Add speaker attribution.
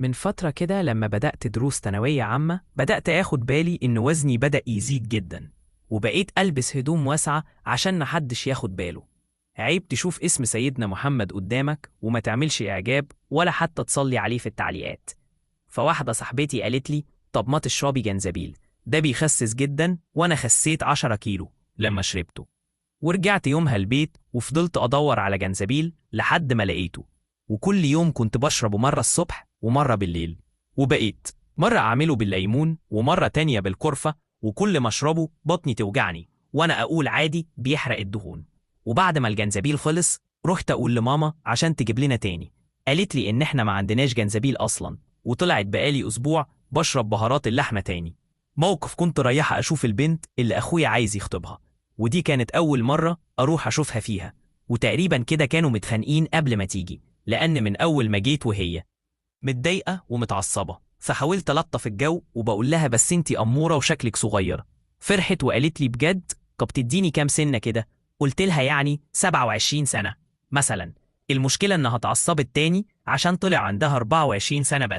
Speaker 1: من فترة كده لما بدأت دروس ثانوية عامة بدأت آخد بالي إن وزني بدأ يزيد جدا، وبقيت ألبس هدوم واسعة عشان محدش ياخد باله. عيب تشوف اسم سيدنا محمد قدامك وما تعملش إعجاب ولا حتى تصلي عليه في التعليقات. فواحدة صاحبتي قالت لي طب ما تشربي جنزبيل، ده بيخسس جدا، وأنا خسيت 10 كيلو لما شربته. ورجعت يومها البيت وفضلت أدور على جنزبيل لحد ما لقيته، وكل يوم كنت بشربه مرة الصبح ومرة بالليل. وبقيت مرة أعمله بالليمون ومرة تانية بالقرفة، وكل ما أشربه بطني توجعني وأنا أقول عادي بيحرق الدهون. وبعد ما الجنزبيل خلص رحت أقول لماما عشان تجيب لنا تاني، قالت لي إن إحنا ما عندناش جنزبيل أصلا، وطلعت بقالي أسبوع بشرب بهارات اللحمة تاني. موقف كنت رايحة أشوف البنت اللي أخويا عايز يخطبها، ودي كانت أول مرة أروح أشوفها فيها، وتقريبا كده كانوا متخانقين قبل ما تيجي، لأن من أول ما جيت وهي متضايقة ومتعصبة، فحاولت ألطف الجو وبقول لها بس انتي أمورة وشكلك صغير. فرحت وقالت لي بجد؟ طب تديني كام سنة كده؟ قلت لها يعني 27 سنة مثلا. المشكلة إنها اتعصبت تاني عشان طلع عندها 24 سنة بس.